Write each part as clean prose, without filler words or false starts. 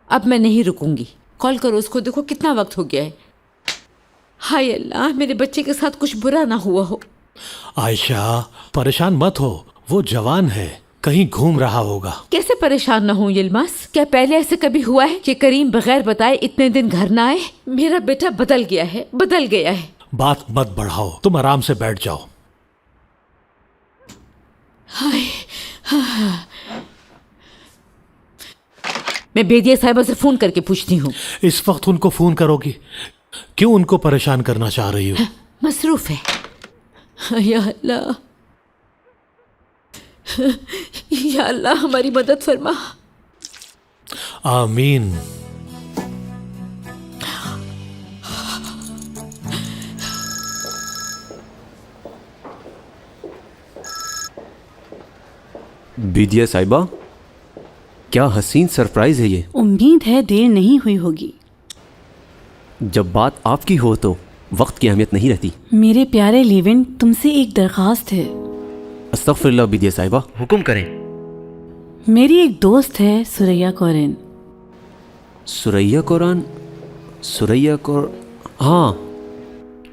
अब मैं नहीं रुकूंगी। कॉल करो उसको, देखो कितना वक्त हो गया है। हाय अल्लाह, मेरे बच्चे के साथ कुछ बुरा ना हुआ हो। आयशा परेशान मत हो, वो जवान है, कहीं घूम रहा होगा। कैसे परेशान ना हूँ यिल्मास? क्या पहले ऐसे कभी हुआ है कि करीम बगैर बताए इतने दिन घर ना आए? मेरा बेटा बदल गया है, बदल गया है। बात मत बढ़ाओ, तुम आराम से बैठ जाओ। हाय, मैं बेदिया साहिबा से फोन करके पूछती हूँ। इस वक्त उनको फोन करोगी? क्यों उनको परेशान करना चाह रही हो? मसरूफ है। या अल्लाह, या अल्लाह हमारी मदद फरमा। आमीन। बेदिया साहिबा, क्या हसीन सरप्राइज है ये। उम्मीद है देर नहीं हुई होगी। जब बात आपकी हो तो वक्त की अहमियत नहीं रहती। मेरे प्यारे लेविन, तुमसे एक दरख्वास्त है। अस्तगफिरुल्लाह बेदिया साहिबा, हुक्म करें। मेरी एक दोस्त है सुरैया कौरन। सुरैया कुरान? सुरैया कौर? हाँ,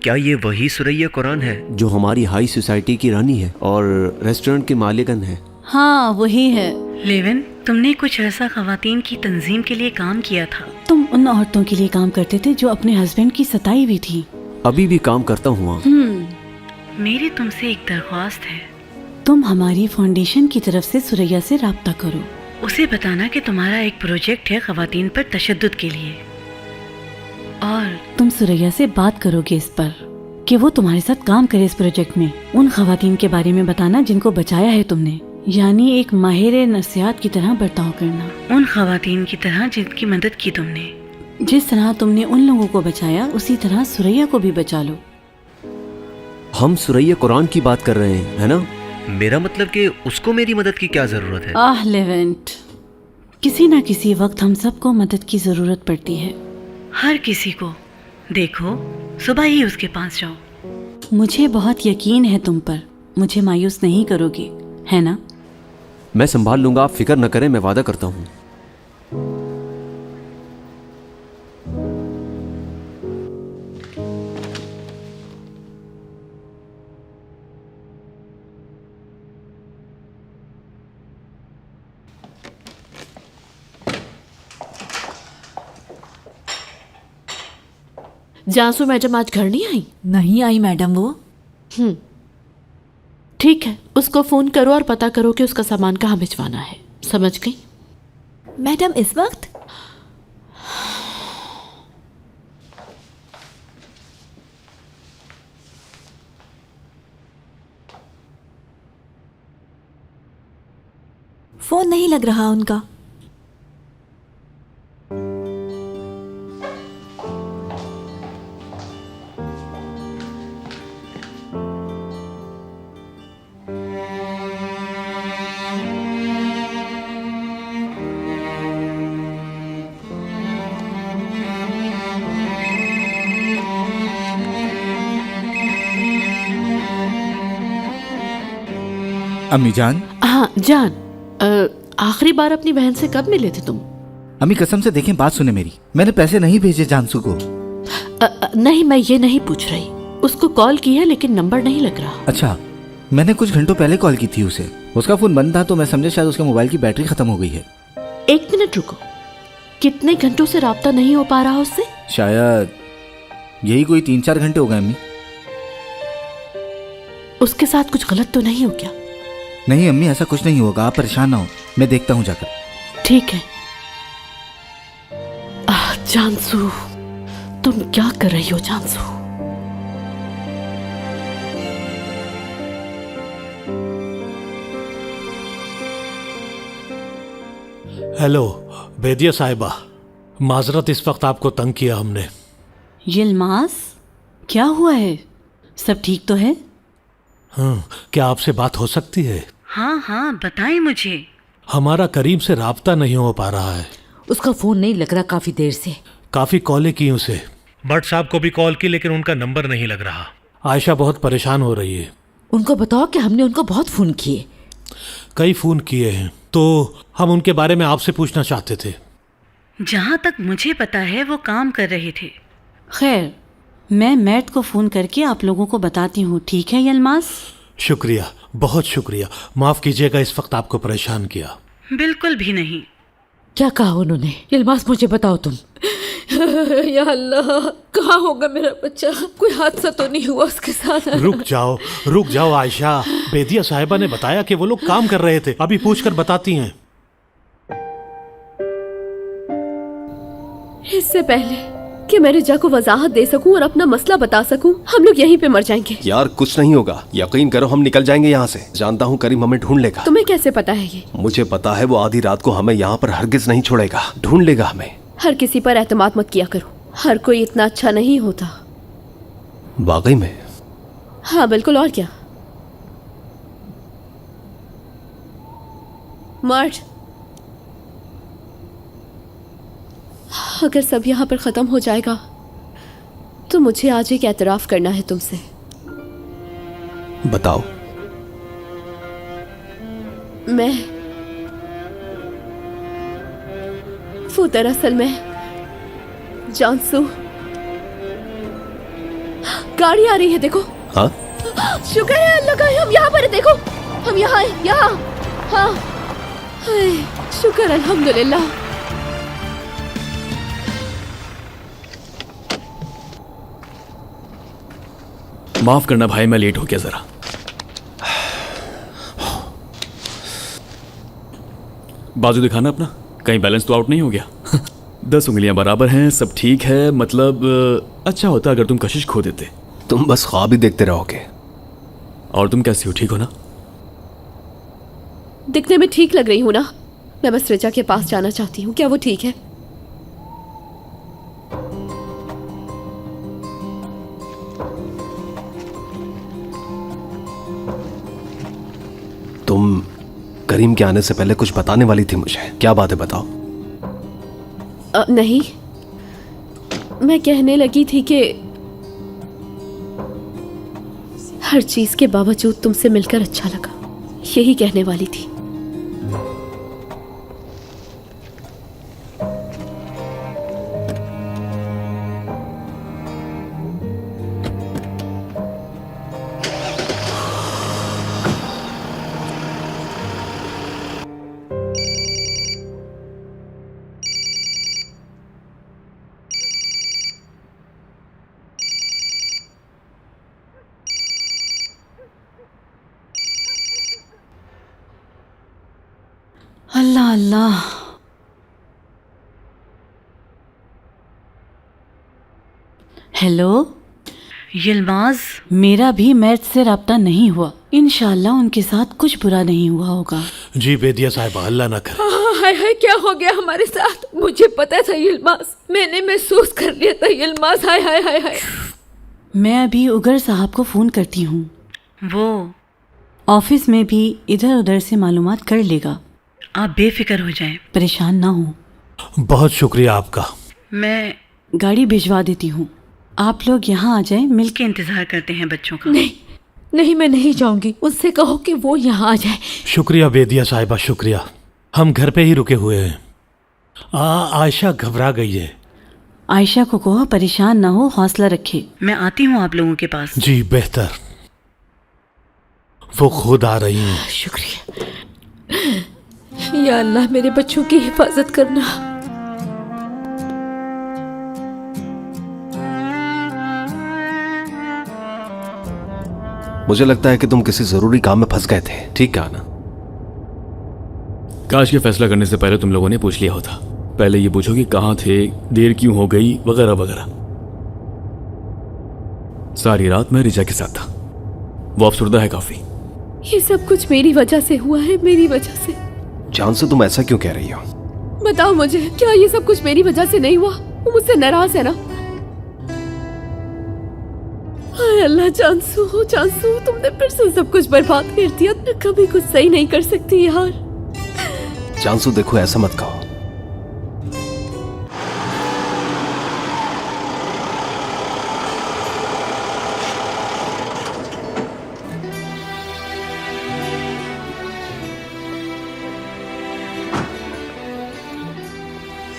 क्या ये वही सुरैया कुरान है जो हमारी हाई सोसाइटी की रानी है और रेस्टोरेंट की मालिकन है? हाँ वही है। लेविन, तुमने कुछ अर्सा खवातीन की तंजीम के लिए काम किया था। तुम उन औरतों के लिए काम करते थे जो अपने हस्बैंड की सताई हुई थी। अभी भी काम करता हूँ। मेरी तुमसे एक दरख्वास्त है। तुम हमारी फाउंडेशन की तरफ से सुरैया से राब्ता करो। उसे बताना कि तुम्हारा एक प्रोजेक्ट है खवातीन पर तशद्दुद के लिए, और तुम सुरैया से बात करोगे इस पर कि वो तुम्हारे साथ काम करे इस प्रोजेक्ट में। उन खवातीन के बारे में बताना जिनको बचाया है तुमने, यानी एक माहिर नसीहत की तरह बर्ताव करना। उन खवातीन की तरह जिनकी मदद की तुमने। जिस तरह तुमने उन लोगों को बचाया उसी तरह सुरैया को भी बचा लो। हम सुरैया कुरान की बात कर रहे हैं, है ना? मेरा मतलब कि उसको मेरी मदद की क्या जरूरत है? आह लेवेंट, किसी न किसी वक्त हम सबको मदद की जरूरत पड़ती है, हर किसी को। देखो, सुबह ही उसके पास जाओ। मुझे बहुत यकीन है तुम पर, मुझे मायूस नहीं करोगे, है ना? मैं संभाल लूंगा, आप फिक्र न करें, मैं वादा करता हूँ। जानसू मैडम आज घर नहीं आई? नहीं आई मैडम वो। ठीक है, उसको फोन करो और पता करो कि उसका सामान कहाँ भिजवाना है। समझ गई? मैडम इस वक्त? फोन नहीं लग रहा उनका। अम्मी जान। हाँ जान, आखिरी बार अपनी बहन से कब मिले थे तुम? अम्मी कसम से देखें, बात सुने मेरी, मैंने पैसे नहीं भेजे जानसू को। नहीं, मैं ये नहीं पूछ रही। उसको कॉल की है लेकिन नंबर नहीं लग रहा। अच्छा, मैंने कुछ घंटों पहले कॉल की थी उसे, उसका फोन बंद था तो मैं समझा शायद उसके मोबाइल की बैटरी खत्म हो गई है। एक मिनट रुको, कितने घंटों से राब्ता नहीं हो पा रहा उससे? शायद यही कोई 3-4 घंटे हो गए अम्मी। उसके साथ कुछ गलत तो नहीं हो क्या? नहीं अम्मी, ऐसा कुछ नहीं होगा, आप परेशान ना हो, मैं देखता हूँ जाकर। ठीक है। जानसू, तुम क्या कर रही हो जानसू? हेलो बेदिया साहिबा, माजरत इस वक्त आपको तंग किया हमने। यिल्मास, क्या हुआ है? सब ठीक तो है? क्या आपसे बात हो सकती है? हाँ हाँ, बताएं मुझे। हमारा करीम से राब्ता नहीं हो पा रहा है। उसका फोन नहीं लग रहा काफी देर से। काफी कॉलें की उसे, भट्ट साहब को भी कॉल की लेकिन उनका नंबर नहीं लग रहा। आयशा बहुत परेशान हो रही है। उनको बताओ कि हमने उनको बहुत फोन किए। कई फोन किए हैं तो हम उनके बारे में आपसे पूछना चाहते थे। जहाँ तक मुझे पता है वो काम कर रहे थे। खैर, मैं मैट को फ़ोन करके आप लोगों को बताती हूँ, ठीक है यलमास? शुक्रिया, बहुत शुक्रिया। माफ़ कीजिएगा इस वक्त आपको परेशान किया। बिल्कुल भी नहीं। क्या कहा उन्होंने? यलमास मुझे बताओ तुम। या अल्लाह, कहाँ होगा मेरा बच्चा? कोई हादसा तो नहीं हुआ उसके साथ? रुक जाओ आयशा। बेदिया साहिबा ने बताया कि वो लोग काम कर रहे थे, अभी पूछकर बताती हैं। इससे पहले कि मैं रिजा को वजाहत दे सकूं और अपना मसला बता सकूं, हम लोग यहीं पे मर जाएंगे। यार कुछ नहीं होगा, यकीन करो, हम निकल जाएंगे यहाँ से। जानता हूँ करीम हमें ढूंढ लेगा। तुम्हें कैसे पता है ये? मुझे पता है वो आधी रात को हमें यहाँ पर हरगिज नहीं छोड़ेगा, ढूंढ लेगा हमें। हर किसी पर एतमाद मत किया करो, हर कोई इतना अच्छा नहीं होता। वाकई में? हाँ बिल्कुल, और क्या। मार्ट, अगर सब यहाँ पर ख़त्म हो जाएगा तो मुझे आज एक एतराफ़ करना है तुमसे। बताओ। मैं वो दरअसल में जानसू। गाड़ी आ रही है, देखो। हाँ? शुक्र है अल्लाह का, हम यहाँ पर हैं, देखो। हम यहाँ हैं, यहाँ। हाँ, हाय, शुक्र अल्हम्दुलिल्लाह। माफ करना भाई, मैं लेट हो गया जरा। बाजू दिखाना अपना, कहीं बैलेंस तो आउट नहीं हो गया। 10 उंगलियां बराबर हैं, सब ठीक है। मतलब अच्छा होता अगर तुम कशिश खो देते। तुम बस ख्वाब ही देखते रहोगे। और तुम कैसी हो, ठीक हो ना? दिखने में ठीक लग रही हूँ ना? मैं बस रिचा के पास जाना चाहती हूँ, क्या वो ठीक है? तुम करीम के आने से पहले कुछ बताने वाली थी मुझे, क्या बात है बताओ। नहीं, मैं कहने लगी थी कि हर चीज के बावजूद तुमसे मिलकर अच्छा लगा, यही कहने वाली थी। अल्लाह अल्लाह। हेलो यलमाज, मेरा भी मैट से राब्ता नहीं हुआ। इंशाल्लाह उनके साथ कुछ बुरा नहीं हुआ होगा। जी बेदिया साहिबा, अल्लाह ना करे। हाय हाय, क्या हो गया हमारे साथ? मुझे पता था यलमास, मैंने महसूस कर लिया था यलमास। हाय हाय हाय हाय। मैं अभी उगर साहब को फ़ोन करती हूँ, वो ऑफिस में भी इधर उधर से मालूमात कर लेगा। आप बेफिक्र हो जाएं, परेशान ना हो। बहुत शुक्रिया आपका। मैं गाड़ी भिजवा देती हूँ, आप लोग यहाँ आ जाएं, मिलके इंतज़ार करते हैं बच्चों का। नहीं नहीं, मैं नहीं जाऊंगी। उससे कहो कि वो यहाँ आ जाए। शुक्रिया बेदिया साहिबा, शुक्रिया। हम घर पे ही रुके हुए हैं। आयशा घबरा गई है। आयशा को कहो परेशान ना हो, हौसला रखे। मैं आती हूँ आप लोगों के पास। जी बेहतर, वो खुद आ रही हैं। शुक्रिया। या अल्लाह, मेरे बच्चों की हिफाजत करना। मुझे लगता है कि तुम किसी जरूरी काम में फंस गए थे, ठीक कहा ना? काश के फैसला करने से पहले तुम लोगों ने पूछ लिया होता। पहले ये पूछो कि कहाँ थे, देर क्यों हो गई, वगैरह वगैरह। सारी रात मैं रिजा के साथ था, वो अफसरदा है काफी। ये सब कुछ मेरी वजह से हुआ है, मेरी वजह से। जानसू, तुम ऐसा क्यों कह रही हो? बताओ मुझे, क्या ये सब कुछ मेरी वजह से नहीं हुआ? वो मुझसे नाराज है ना? हाय अल्लाह, जानसू जानसू, तुमने फिर से सब कुछ बर्बाद कर दिया। मैं कभी कुछ सही नहीं कर सकती यार। जानसू देखो, ऐसा मत कहो।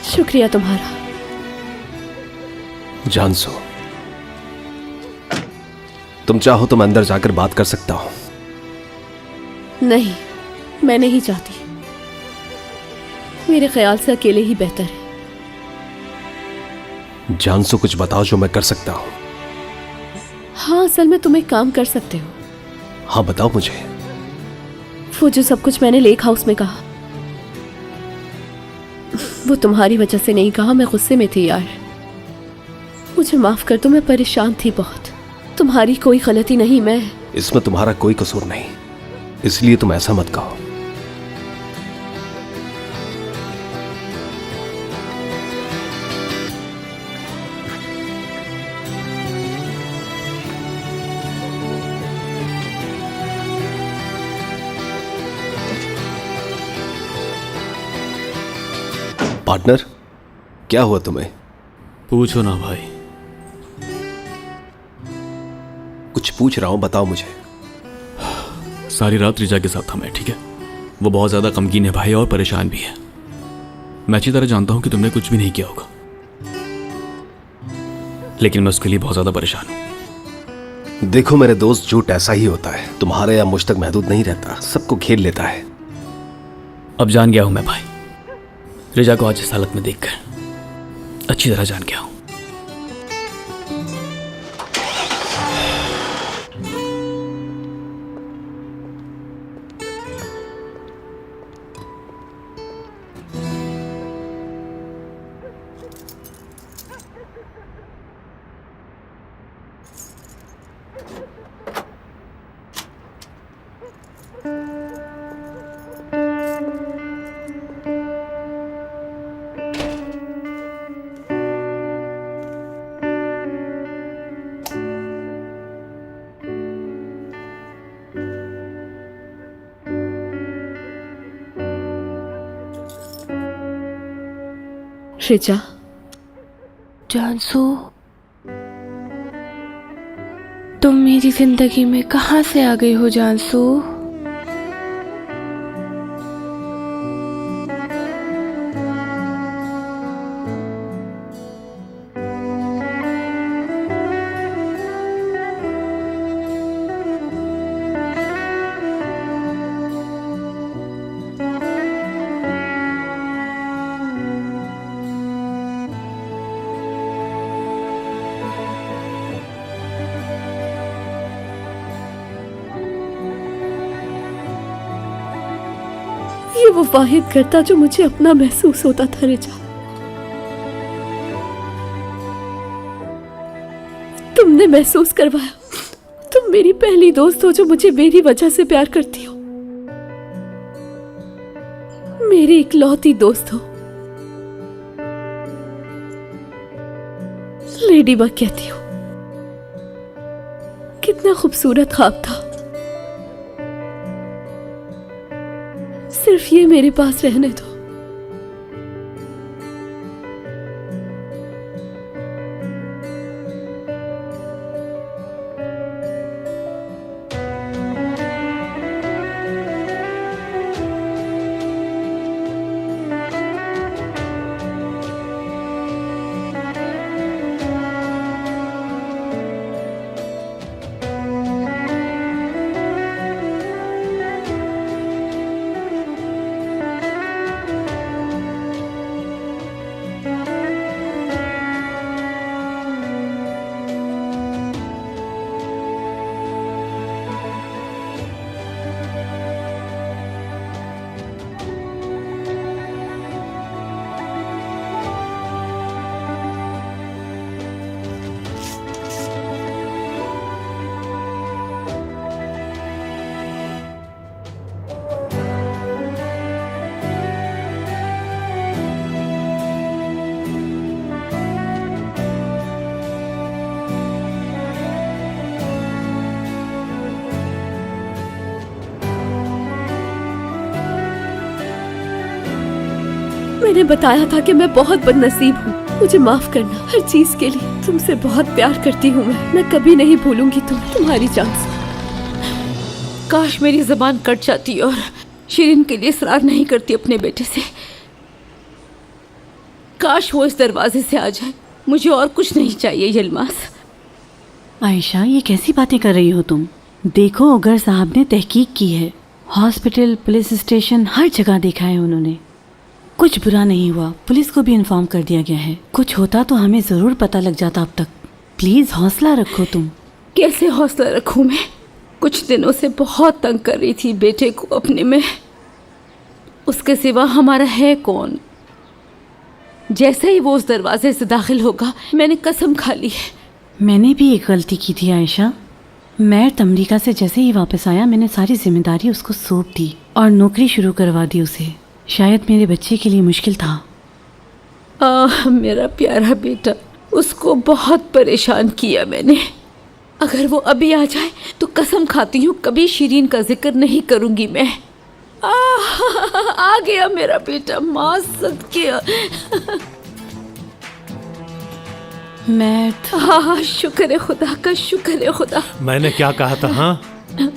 शुक्रिया तुम्हारा। जानसो, तुम चाहो तो मैं अंदर जाकर बात कर सकता हूं। नहीं, मैं नहीं चाहती। मेरे ख्याल से अकेले ही बेहतर है। जानसो, कुछ बताओ जो मैं कर सकता हूं। हाँ, असल में तुम एक काम कर सकते हो। हाँ, बताओ मुझे। वो जो सब कुछ मैंने लेक हाउस में कहा, वो तुम्हारी वजह से नहीं कहा। मैं गुस्से में थी यार, मुझे माफ कर दो। मैं परेशान थी बहुत। तुम्हारी कोई गलती नहीं। मैं इसमें तुम्हारा कोई कसूर नहीं, इसलिए तुम ऐसा मत कहो। पार्टनर, क्या हुआ तुम्हें? पूछो ना भाई। कुछ पूछ रहा हूं, बताओ मुझे। सारी रात रिजा के साथ था मैं, ठीक है? वो बहुत ज़्यादा गमगीन है भाई और परेशान भी है। मैं अच्छी तरह जानता हूं कि तुमने कुछ भी नहीं किया होगा, लेकिन मैं उसके लिए बहुत ज़्यादा परेशान हूं। देखो मेरे दोस्त, झूठ ऐसा ही होता है। तुम्हारे या मुझ तक महदूद नहीं रहता, सबको घेर लेता है। अब जान गया हूं मैं भाई, रिजा को आज इस हालत में देखकर अच्छी तरह जान गया हूं। रिजा, जानसू, तुम मेरी जिंदगी में कहां से आ गई हो जानसू? ये वो वाहिद घर था जो मुझे अपना महसूस होता था। रिजा, तुमने महसूस करवाया। तुम मेरी पहली दोस्त हो जो मुझे मेरी वजह से प्यार करती हो। मेरी इकलौती दोस्त हो। लेडी बग कहती हो। कितना खूबसूरत ख्वाब था। सिर्फ ये मेरे पास रहने दो। मैंने बताया था कि मैं बहुत बदनसीब हूँ। मुझे माफ करना हर चीज के लिए। तुमसे बहुत प्यार करती हूँ मैं कभी नहीं भूलूंगी तुम्हें। तुम्हारी जान से। काश मेरी जबान कट जाती और शिरीन के लिए इसरार नहीं करती अपने बेटे से काश वो इस दरवाजे से आ जाए। मुझे और कुछ नहीं चाहिए यलमास। आयशा, ये कैसी बातें कर रही हो तुम? देखो, उगर साहब ने तहकीक की है। हॉस्पिटल, पुलिस स्टेशन, हर जगह देखा है उन्होंने। कुछ बुरा नहीं हुआ। पुलिस को भी इन्फॉर्म कर दिया गया है। कुछ होता तो हमें ज़रूर पता लग जाता अब तक। प्लीज़ हौसला रखो तुम। कैसे हौसला रखूं मैं? कुछ दिनों से बहुत तंग कर रही थी बेटे को अपने में। उसके सिवा हमारा है कौन? जैसे ही वो उस दरवाजे से दाखिल होगा, मैंने कसम खा ली है। मैंने भी एक गलती की थी आयशा। मैं अमेरिका से जैसे ही वापस आया, मैंने सारी जिम्मेदारी उसको सौंप दी और नौकरी शुरू करवा दी उसे। शायद मेरे बच्चे के लिए मुश्किल था। मेरा प्यारा बेटा, उसको बहुत परेशान किया मैंने। अगर वो अभी आ जाए तो कसम खाती हूँ कभी शिरीन का जिक्र नहीं करूँगी मैं। आ गया मेरा बेटा, माँ सदके। मैं हाँ, शुक्र है खुदा का, शुक्र है खुदा। मैंने क्या कहा था? हाँ,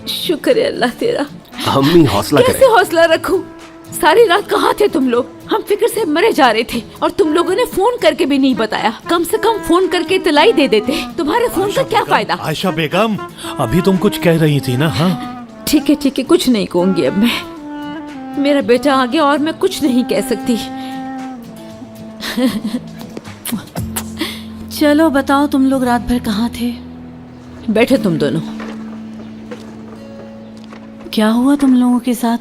शुक्र है अल्लाह तेरा। अम्मी हौसला कैसे करें। हौसला रखूं? सारी रात कहाँ थे तुम लोग? हम फिक्र से मरे जा रहे थे और तुम लोगों ने फोन करके भी नहीं बताया। कम से कम फोन करके इत्तलाई दे देते। तुम्हारे फोन का क्या फायदा? आयशा बेगम, अभी तुम कुछ कह रही थी ना? हाँ, ठीक है, कुछ नहीं कहूंगी अब मैं। मेरा बेटा आ गया और मैं कुछ नहीं कह सकती। चलो बताओ, तुम लोग रात भर कहाँ थे? बैठे तुम दोनों। क्या हुआ तुम लोगों के साथ?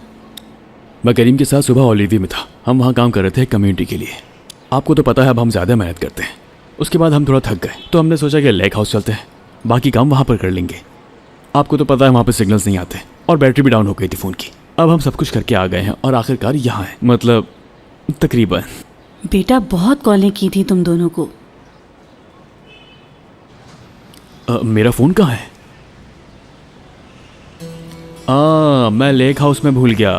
मैं करीम के साथ सुबह ओलिवी में था। हम वहाँ काम कर रहे थे कम्युनिटी के लिए। आपको तो पता है अब हम ज़्यादा मेहनत करते हैं। उसके बाद हम थोड़ा थक गए तो हमने सोचा कि लेक हाउस चलते हैं, बाकी काम वहाँ पर कर लेंगे। आपको तो पता है वहाँ पर सिग्नल्स नहीं आते और बैटरी भी डाउन हो गई थी फ़ोन की। अब हम सब कुछ करके आ गए हैं और आखिरकार यहाँ हैं, मतलब तकरीबन। बेटा, बहुत कॉलें की थी तुम दोनों को। मेरा फ़ोन कहाँ है? मैं लेक हाउस में भूल गया।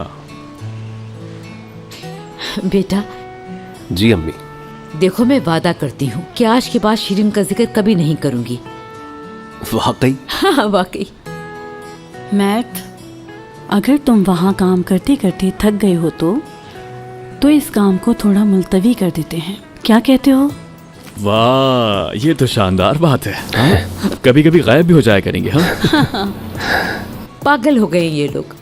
बेटा जी अम्मी। देखो, मैं वादा करती हूँ कि आज के बाद शिरीन का जिक्र कभी नहीं करूँगी। वाकई? हाँ, वाकई। मैट, अगर तुम वहाँ काम करते करते थक गए हो तो इस काम को थोड़ा मुलतवी कर देते हैं। क्या कहते हो? वाह, ये तो शानदार बात है। कभी कभी गायब भी हो जाया करेंगे हम। पागल हो गए ये लोग।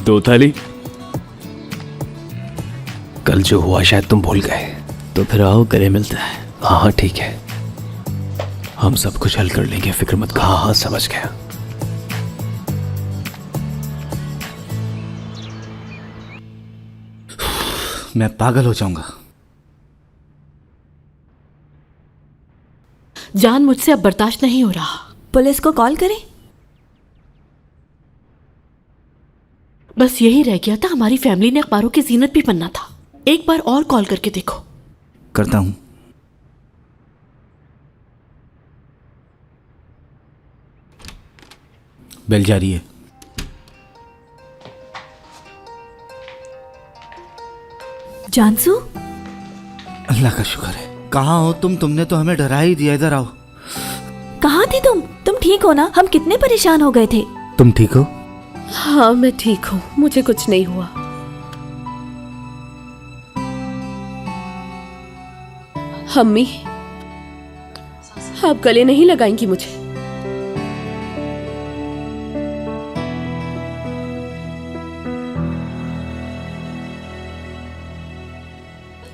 2 थाली। कल जो हुआ शायद तुम भूल गए। तो फिर आओ गले मिलता है। हाँ ठीक है, हम सब कुछ हल कर लेंगे, फिक्र मत करो। हाँ समझ गया। मैं पागल हो जाऊंगा। जान, मुझसे अब बर्दाश्त नहीं हो रहा। पुलिस को कॉल करें? बस यही रह गया था, हमारी फैमिली ने अखबारों की जीनत भी बनना था। एक बार और कॉल करके देखो। करता हूं। बेल जा रही है। जानसू, अल्लाह का शुक्र है। कहाँ हो तुम? तुमने तो हमें डरा ही दिया। इधर आओ। कहाँ थे तुम? तुम ठीक हो ना? हम कितने परेशान हो गए थे। तुम ठीक हो? हाँ, मैं ठीक हूँ, मुझे कुछ नहीं हुआ। अम्मी, आप गले नहीं लगाएंगी मुझे?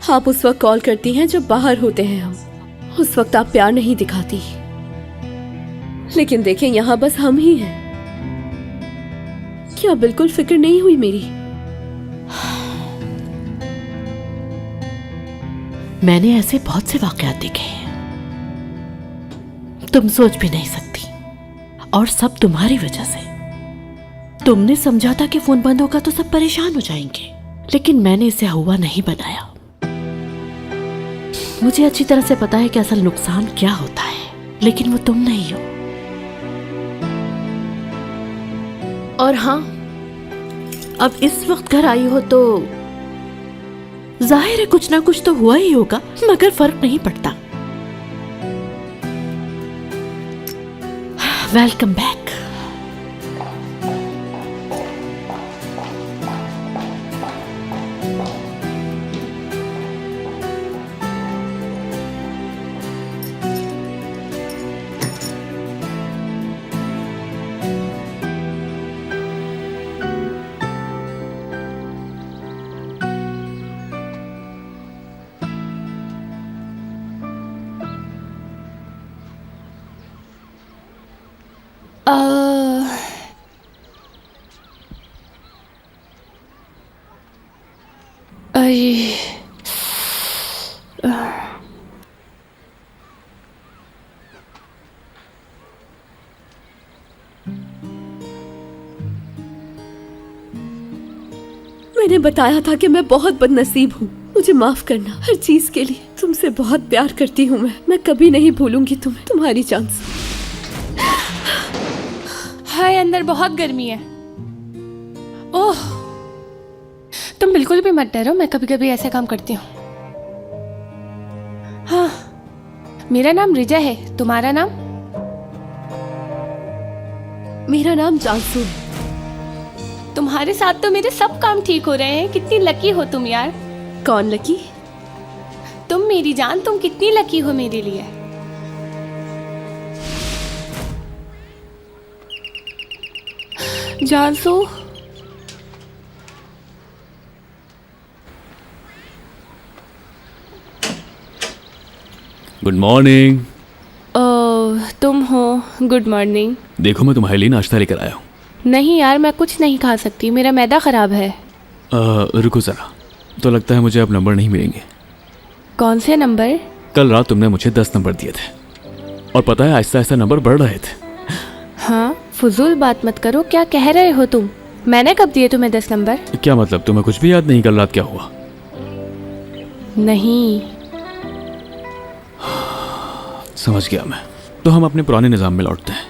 आप उस वक्त कॉल करती हैं जब बाहर होते हैं हम। उस वक्त आप प्यार नहीं दिखाती, लेकिन देखें यहाँ बस हम ही हैं। क्या बिल्कुल फिक्र नहीं हुई मेरी? मैंने ऐसे बहुत से वाकयात देखे हैं, तुम सोच भी नहीं सकती, और सब तुम्हारी वजह से। तुमने समझा था कि फोन बंद होगा तो सब परेशान हो जाएंगे, लेकिन मैंने इसे हुआ नहीं बनाया। मुझे अच्छी तरह से पता है कि असल नुकसान क्या होता है, लेकिन वो तुम नहीं हो। और हाँ, अब इस वक्त घर आई हो तो जाहिर है कुछ ना कुछ तो हुआ ही होगा, मगर फर्क नहीं पड़ता। Welcome back. अरे मैंने बताया था कि मैं बहुत बदनसीब हूँ। मुझे माफ करना हर चीज के लिए। तुमसे बहुत प्यार करती हूँ मैं कभी नहीं भूलूंगी तुम्हें, तुम्हारी जान से। हाय, अंदर बहुत गर्मी है। ओह, तुम बिल्कुल भी मत डरो, मैं कभी कभी ऐसे काम करती हूँ। हाँ, मेरा नाम रिजा है, तुम्हारा नाम? मेरा नाम जानसू। तुम्हारे साथ तो मेरे सब काम ठीक हो रहे हैं। कितनी लकी हो तुम यार। कौन लकी? तुम मेरी जान, तुम कितनी लकी हो मेरे लिए। जानसू, गुड मॉर्निंग। तुम हो? Good morning. देखो, मैं तुम्हारे लिए नाश्ता लेकर आया हूँ। नहीं यार, मैं कुछ नहीं खा सकती, मेरा मैदा खराब है। रुको ज़रा, तो लगता है मुझे अब नंबर नहीं मिलेंगे। कौन से नंबर? कल रात तुमने मुझे 10 नंबर दिए थे और पता है आहिस्ता आहिस्ता नंबर बढ़ रहे थे। हाँ, फजूल बात मत करो। क्या कह रहे हो तुम? मैंने कब दिए तुम्हें 10 नंबर? क्या मतलब, तुम्हें कुछ भी याद नहीं कल रात क्या हुआ? नहीं। समझ गया मैं। तो हम अपने पुराने निज़ाम में लौटते हैं।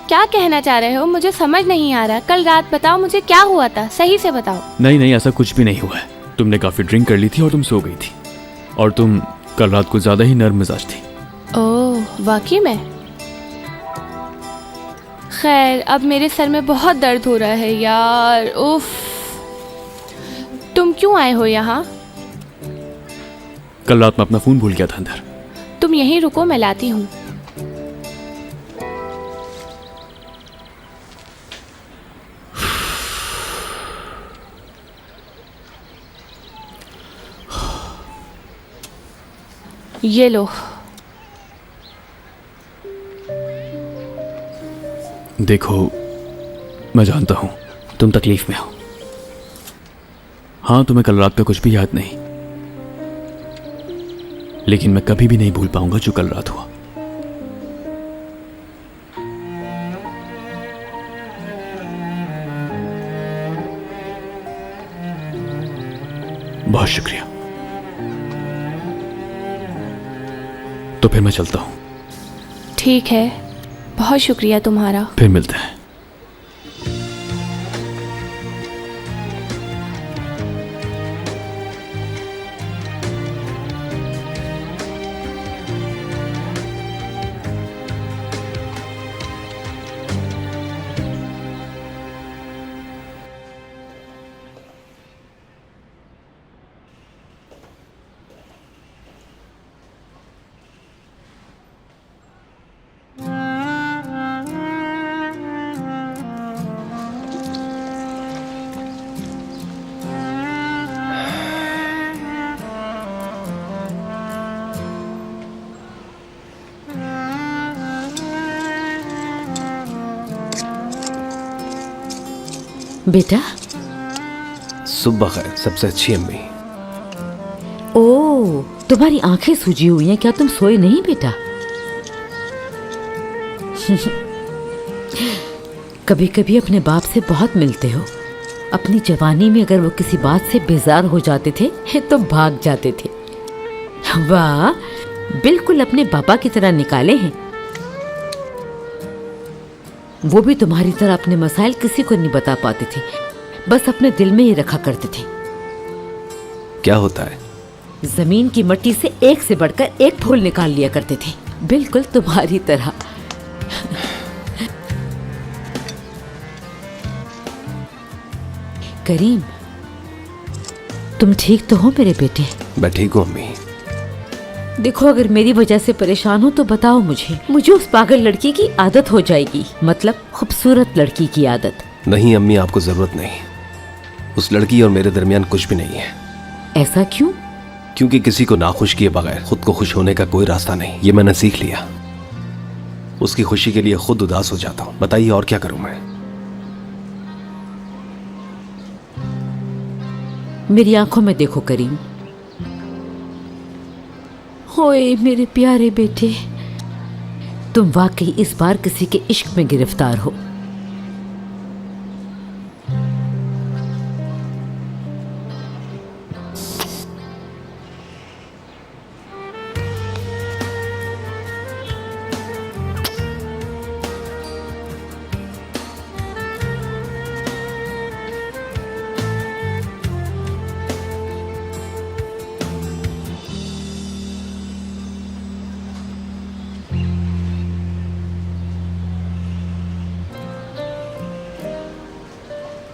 क्या कहना चाह रहे हो? मुझे समझ नहीं आ रहा। कल रात बताओ मुझे क्या हुआ था, सही से बताओ। नहीं, ऐसा कुछ भी नहीं हुआ है। तुमने काफ़ी ड्रिंक कर ली थी और तुम सो गई थी, और तुम कल रात को ज़्यादा ही नर्म मिजाज थी। ओह, वाकई में? खैर, अब मेरे सर में बहुत दर्द हो रहा है यार। उफ, तुम क्यों आए हो यहाँ? कल रात में अपना फ़ोन भूल गया था अंदर। तुम यहीं रुको, मैं लाती हूँ। ये लो। देखो, मैं जानता हूँ तुम तकलीफ में हो। हाँ, तुम्हें कल रात का कुछ भी याद नहीं, लेकिन मैं कभी भी नहीं भूल पाऊंगा जो कल रात हुआ। बहुत शुक्रिया। तो फिर मैं चलता हूँ। ठीक है, बहुत शुक्रिया तुम्हारा। फिर मिलते हैं। बेटा। सुबह खैर, सबसे अच्छी अम्मी। ओह, तुम्हारी आंखें सूजी हुई हैं, क्या तुम सोए नहीं बेटा? कभी कभी अपने बाप से बहुत मिलते हो। अपनी जवानी में अगर वो किसी बात से बेजार हो जाते थे तो भाग जाते थे। वाह, बिल्कुल अपने पापा की तरह निकाले हैं। वो भी तुम्हारी तरह अपने मसाइल किसी को नहीं बता पाते थे, बस अपने दिल में ही रखा करते थे। क्या होता है? जमीन की मिट्टी से एक से बढ़कर एक फूल निकाल लिया करते थे, बिल्कुल तुम्हारी तरह। करीम, तुम ठीक तो हो मेरे बेटे? मैं ठीक हूँ अम्मी। देखो, अगर मेरी वजह से परेशान हो तो बताओ मुझे उस पागल लड़की की आदत हो जाएगी, मतलब खूबसूरत लड़की की आदत। नहीं अम्मी, आपको जरूरत नहीं। उस लड़की और मेरे दरमियान कुछ भी नहीं है। ऐसा क्यों? क्योंकि किसी को नाखुश किए बगैर खुद को खुश होने का कोई रास्ता नहीं, ये मैंने सीख लिया। उसकी खुशी के लिए खुद उदास हो जाता हूँ। बताइए और क्या करूं मैं? मेरी आंखों में देखो करीम। ओए मेरे प्यारे बेटे, तुम वाकई इस बार किसी के इश्क में गिरफ्तार हो।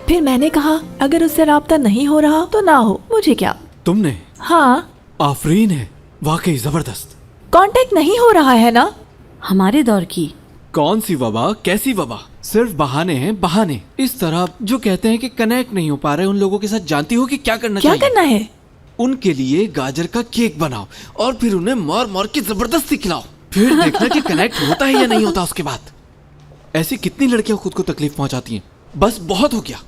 फिर मैंने कहा अगर उससे राब्ता नहीं हो रहा तो ना हो, मुझे क्या। तुमने? हाँ, आफरीन है, वाकई जबरदस्त। कांटेक्ट नहीं हो रहा है ना। हमारे दौर की कौन सी वबा, कैसी वबा? सिर्फ बहाने हैं बहाने। इस तरह जो कहते हैं कि कनेक्ट नहीं हो पा रहे उन लोगों के साथ, जानती हो कि क्या करना चाहिए? क्या करना है? उनके लिए गाजर का केक बनाओ और फिर उन्हें मार मार के जबरदस्ती खिलाओ, फिर देखना कि कनेक्ट होता है या नहीं होता। उसके बाद ऐसी कितनी लड़कियां खुद को तकलीफ पहुंचाती हैं। बस बहुत हो गया।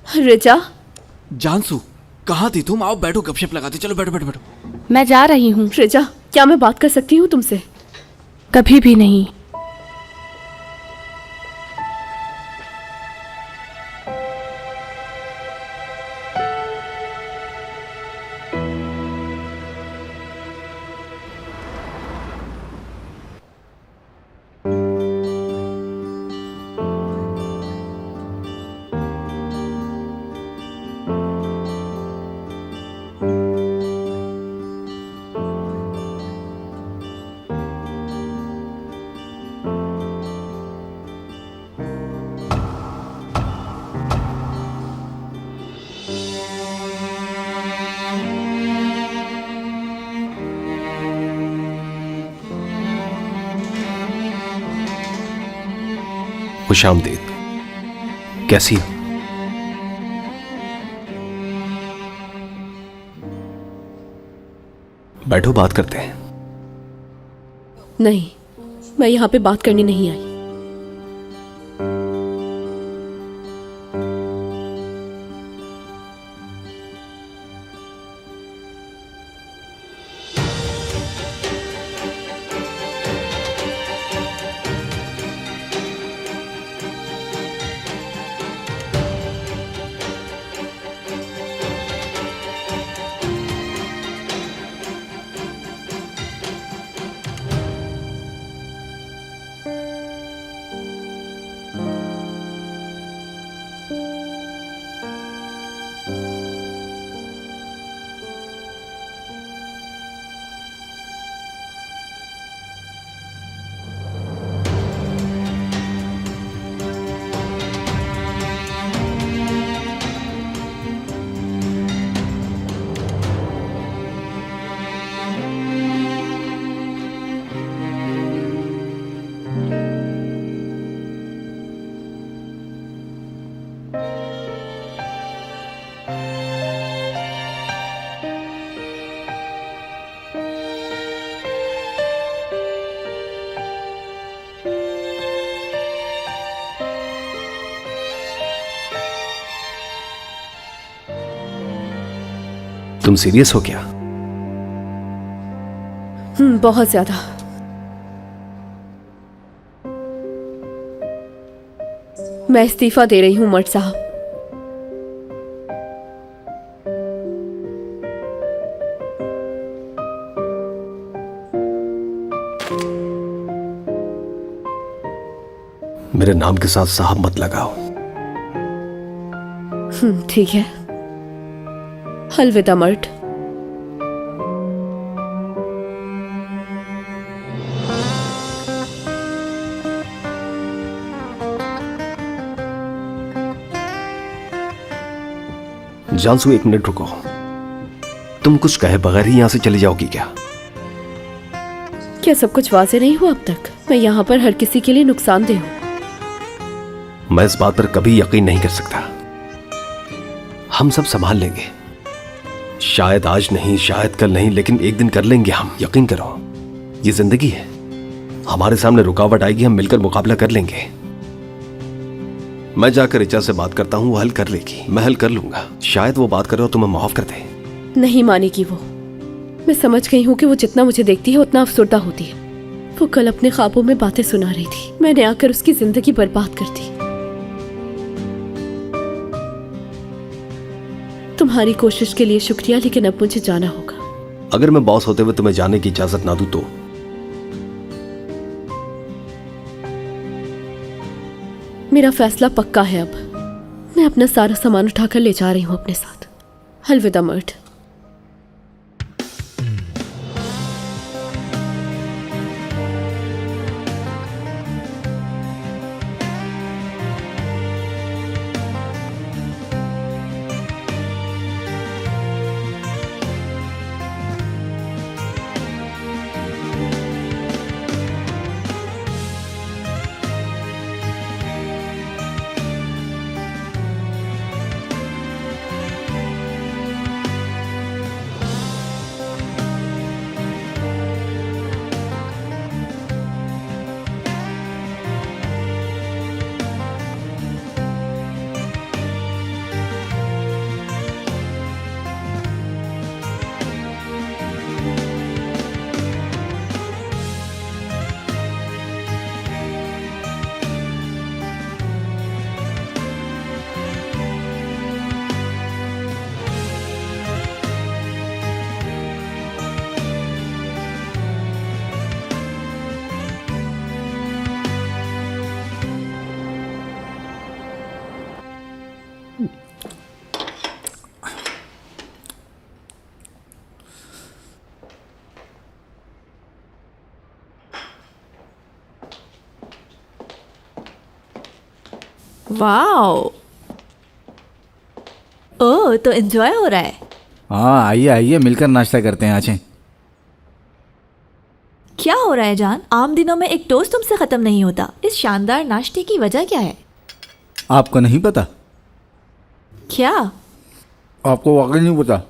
रिजा, जानसू कहाँ थी तुम? आओ बैठो, गपशप लगाते। चलो बैठो बैठो बैठो। मैं जा रही हूँ। रिजा, क्या मैं बात कर सकती हूँ तुमसे? कभी भी नहीं। खुशामदीद। कैसी हो? बैठो, बात करते हैं। नहीं, मैं यहाँ पे बात करने नहीं आई। तुम सीरियस हो क्या? बहुत ज्यादा। मैं इस्तीफा दे रही हूँ मर्द साहब। मेरे नाम के साथ साहब मत लगाओ। ठीक है, अलविदा मर्द। जानसू, एक मिनट रुको। तुम कुछ कहे बगैर ही यहां से चली जाओगी क्या? क्या सब कुछ वाज़ेह नहीं हुआ अब तक? मैं यहाँ पर हर किसी के लिए नुकसानदेह हूँ। मैं इस बात पर कभी यकीन नहीं कर सकता। हम सब संभाल लेंगे। शायद आज नहीं, शायद कल नहीं, लेकिन एक दिन कर लेंगे हम। यकीन करो, ये जिंदगी है। हमारे सामने रुकावट आएगी, हम मिलकर मुकाबला कर लेंगे। मैं जाकर ऋचा से बात करता हूँ, वो हल कर लेगी। मैं हल कर लूंगा, शायद वो बात करे और तुम्हें माफ कर दे। नहीं मानेगी वो। मैं समझ गई हूँ कि वो जितना मुझे देखती है उतना अफसरदा होती है। वो कल अपने ख्वाबों में बातें सुना रही थी, मैंने आकर उसकी जिंदगी बर्बाद कर दी। तुम्हारी कोशिश के लिए शुक्रिया, लेकिन अब मुझे जाना होगा। अगर मैं बॉस होते हुए तुम्हें जाने की इजाजत ना दूं तो? मेरा फैसला पक्का है। अब मैं अपना सारा सामान उठाकर ले जा रही हूँ अपने साथ। अलविदा मर्द। वाओ, ओह तो एंजॉय हो रहा है। हाँ आइए आइए, मिलकर नाश्ता करते हैं। आज क्या हो रहा है जान? आम दिनों में एक टोस्ट तुमसे खत्म नहीं होता। इस शानदार नाश्ते की वजह क्या है? आपको नहीं पता? क्या आपको वाकई नहीं पता?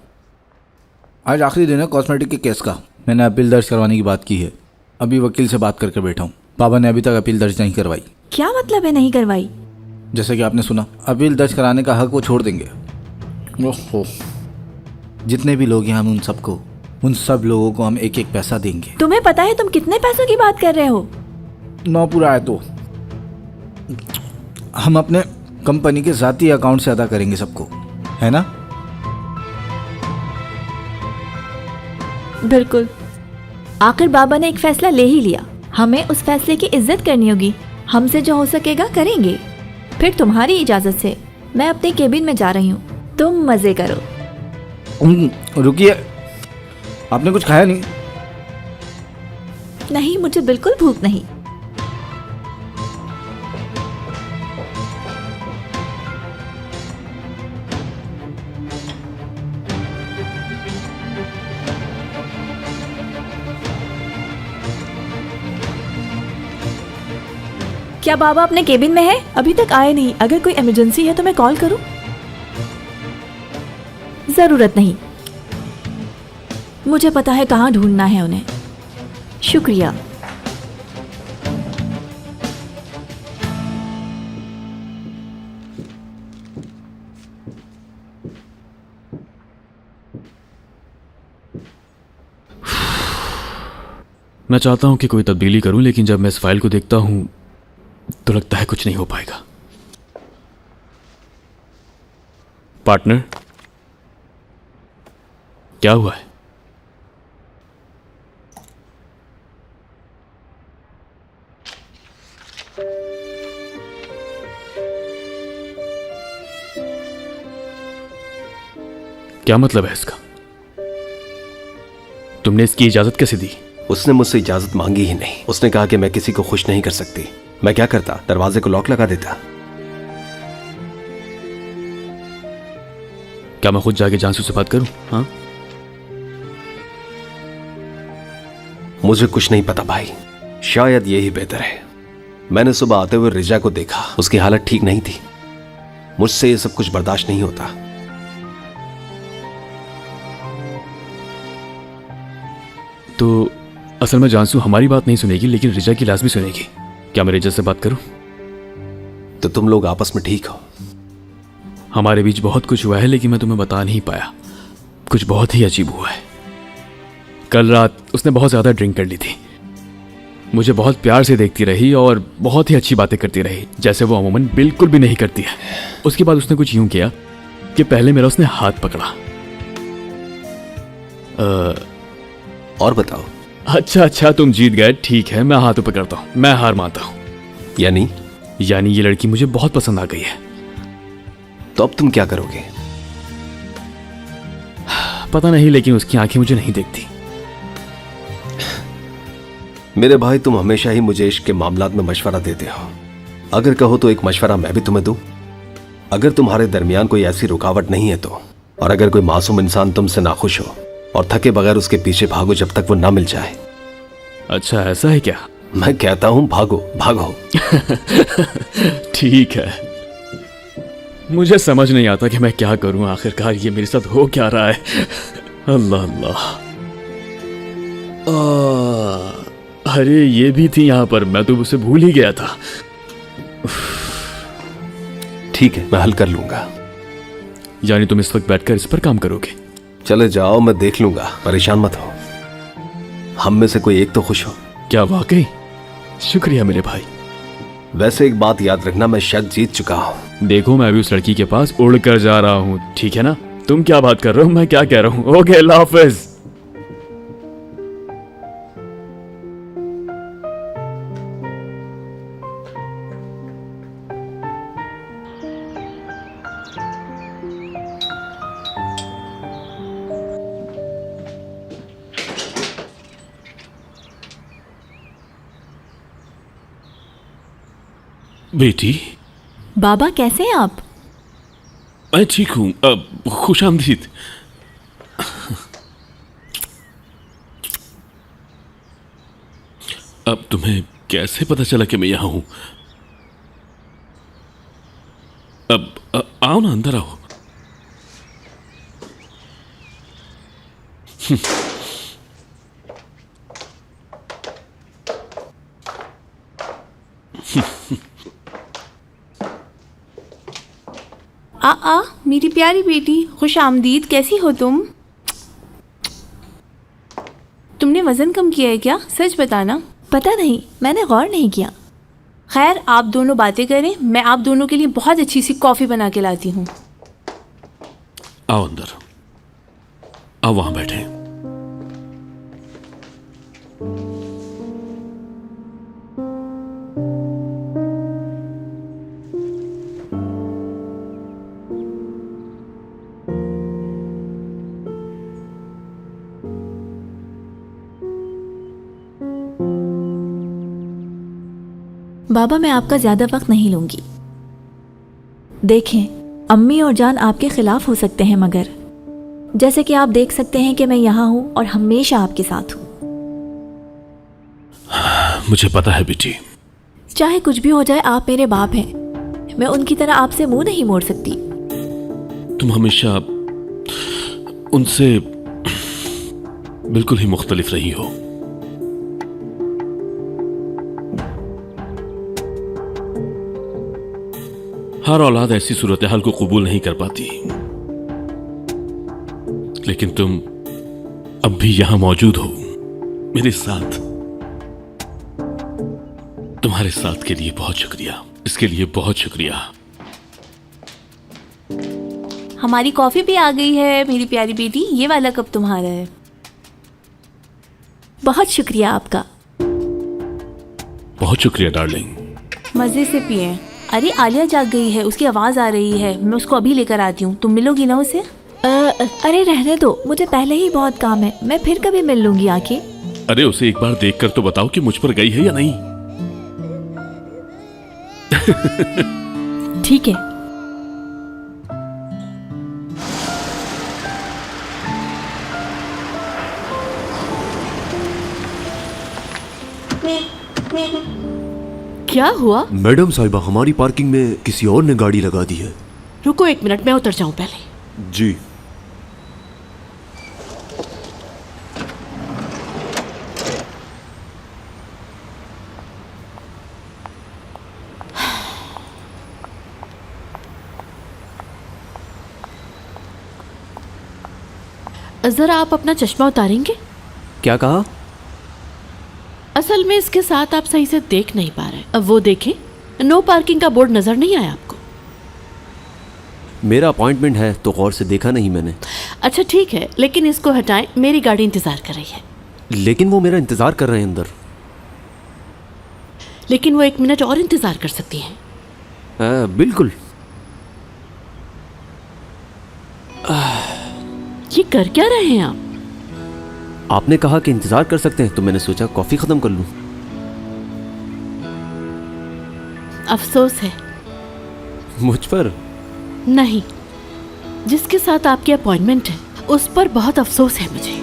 आज आखिरी दिन है कॉस्मेटिक के केस का। मैंने अपील दर्ज करवाने की बात की है। अभी वकील से बात करके बैठा हूँ। पापा ने अभी तक अपील दर्ज नहीं करवाई। क्या मतलब है नहीं करवाई? जैसे कि आपने सुना, अपील दर्ज कराने का हक वो छोड़ देंगे। ओहो, जितने भी लोग हैं हम उन सब लोगों को हम एक एक पैसा देंगे। तुम्हें पता है तुम कितने पैसों की बात कर रहे हो? 9 पूरा है तो हम अपने कंपनी के ज़ाती अकाउंट से अदा करेंगे सबको, है ना? बिल्कुल। आखिर बाबा ने एक फैसला ले ही लिया, हमें उस फैसले की इज्जत करनी होगी। हमसे जो हो सकेगा करेंगे। फिर तुम्हारी इजाजत से मैं अपने केबिन में जा रही हूँ, तुम मजे करो। रुकिए, आपने कुछ खाया नहीं? नहीं, मुझे बिल्कुल भूख नहीं। क्या बाबा अपने केबिन में है? अभी तक आए नहीं। अगर कोई इमरजेंसी है तो मैं कॉल करूं? जरूरत नहीं, मुझे पता है कहाँ ढूंढना है उन्हें। शुक्रिया। मैं चाहता हूं कि कोई तब्दीली करूं, लेकिन जब मैं इस फाइल को देखता हूं तो लगता है कुछ नहीं हो पाएगा। पार्टनर, क्या हुआ है? क्या मतलब है इसका? तुमने इसकी इजाजत कैसे दी? उसने मुझसे इजाजत मांगी ही नहीं। उसने कहा कि मैं किसी को खुश नहीं कर सकती। मैं क्या करता? दरवाजे को लॉक लगा देता। क्या मैं खुद जाके जानसू से बात करूं? हाँ, मुझे कुछ नहीं पता भाई, शायद यही बेहतर है। मैंने सुबह आते हुए रिजा को देखा, उसकी हालत ठीक नहीं थी। मुझसे ये सब कुछ बर्दाश्त नहीं होता। तो असल में जानसू हमारी बात नहीं सुनेगी, लेकिन रिजा की लाजमी सुनेगी। क्या मैं रिजा से बात करूं? तो तुम लोग आपस में ठीक हो? हमारे बीच बहुत कुछ हुआ है, लेकिन मैं तुम्हें बता नहीं पाया। कुछ बहुत ही अजीब हुआ है। कल रात उसने बहुत ज़्यादा ड्रिंक कर ली थी। मुझे बहुत प्यार से देखती रही और बहुत ही अच्छी बातें करती रही, जैसे वो अमूमन बिल्कुल भी नहीं करती है। उसके बाद उसने कुछ यूं किया कि पहले मेरा उसने हाथ पकड़ा। और बताओ। अच्छा, तुम जीत गए, ठीक है, मैं हाथ पकड़ता हूँ, मैं हार मानता हूँ। यानी ये लड़की मुझे बहुत पसंद आ गई है। तो अब तुम क्या करोगे? पता नहीं, लेकिन उसकी आंखें मुझे नहीं देखती। मेरे भाई, तुम हमेशा ही मुझे इश्क के मामलात में मशवरा देते हो। अगर कहो तो एक मशवरा मैं भी तुम्हें दूं। अगर तुम्हारे दरमियान कोई ऐसी रुकावट नहीं है तो, और अगर कोई मासूम इंसान तुमसे नाखुश हो और थके बगैर उसके पीछे भागो जब तक वो ना मिल जाए। अच्छा, ऐसा है क्या? मैं कहता हूं भागो भागो। ठीक है। मुझे समझ नहीं आता कि मैं क्या करूं। आखिरकार ये मेरे साथ हो क्या रहा है। अल्लाह अल्लाह। अरे ये भी थी यहाँ पर, मैं तो उसे भूल ही गया था। ठीक है, मैं हल कर लूंगा। यानी तुम इस वक्त बैठकर इस पर काम करोगे? चले जाओ, मैं देख लूंगा, परेशान मत हो। हम में से कोई एक तो खुश हो। क्या वाकई? शुक्रिया मेरे भाई। वैसे एक बात याद रखना, मैं शायद जीत चुका हूं। देखो, मैं भी उस लड़की के पास उड़ कर जा रहा हूँ, ठीक है ना? तुम क्या बात कर रहे हो, मैं क्या कह रहा हूँ? ओके, अल्लाह हाफिज। बेटी, बाबा कैसे हैं आप? मैं ठीक हूं। अब खुशामदीद। अब तुम्हें कैसे पता चला कि मैं यहां हूं? अब आओ ना, अंदर आओ। मेरी प्यारी बेटी, खुश आमदीद। कैसी हो तुम? तुमने वजन कम किया है क्या? सच बताना। पता नहीं, मैंने गौर नहीं किया। खैर, आप दोनों बातें करें, मैं आप दोनों के लिए बहुत अच्छी सी कॉफ़ी बना के लाती हूँ। आओ अंदर, आओ, वहां बैठे। बाबा, मैं आपका ज़्यादा वक्त नहीं लूंगी। देखें, अम्मी और जान आपके खिलाफ हो सकते हैं, मगर जैसे कि आप देख सकते हैं कि मैं यहाँ हूँ और हमेशा आपके साथ हूँ। मुझे पता है बेटी। चाहे कुछ भी हो जाए, आप मेरे बाप हैं। मैं उनकी तरह आपसे मुंह नहीं मोड़ सकती। तुम हमेशा उनसे बिल्कुल ही मुख्तलिफ रही हो। हर औलाद ऐसी सूरत हाल को कबूल नहीं कर पाती, लेकिन तुम अब भी यहां मौजूद हो मेरे साथ। तुम्हारे साथ के लिए बहुत शुक्रिया, इसके लिए बहुत शुक्रिया। हमारी कॉफ़ी भी आ गई है मेरी प्यारी बेटी। ये वाला कप तुम्हारा है। बहुत शुक्रिया आपका। बहुत शुक्रिया डार्लिंग। मज़े से पिए। अरे आलिया जाग गई है, उसकी आवाज़ आ रही है। मैं उसको अभी लेकर आती हूँ। तुम मिलोगी ना उसे? अरे रहने दो, मुझे पहले ही बहुत काम है। मैं फिर कभी मिल लूंगी आके। अरे उसे एक बार देखकर तो बताओ कि मुझ पर गई है या नहीं। ठीक है। क्या हुआ? मैडम साहिबा, हमारी पार्किंग में किसी और ने गाड़ी लगा दी है। रुको एक मिनट, मैं उतर जाऊं पहले। जी। जरा आप अपना चश्मा उतारेंगे? क्या कहा? असल में इसके साथ आप सही से देख नहीं पा रहे। अब वो देखें, नो पार्किंग का बोर्ड नजर नहीं आया आपको? मेरा अपॉइंटमेंट है तो गौर से देखा नहीं मैंने। अच्छा ठीक है, लेकिन इसको हटाएं, मेरी गाड़ी इंतजार कर रही है। लेकिन वो मेरा इंतजार कर रहे हैं अंदर। लेकिन वो 1 मिनट और इंतजार कर सकती हैं। बिल्कुल। ये कर क्या रहे हैं आप? आपने कहा कि इंतजार कर सकते हैं तो मैंने सोचा कॉफी खत्म कर लूं। अफसोस है। मुझ पर? नहीं, जिसके साथ आपकी अपॉइंटमेंट है उस पर बहुत अफसोस है मुझे।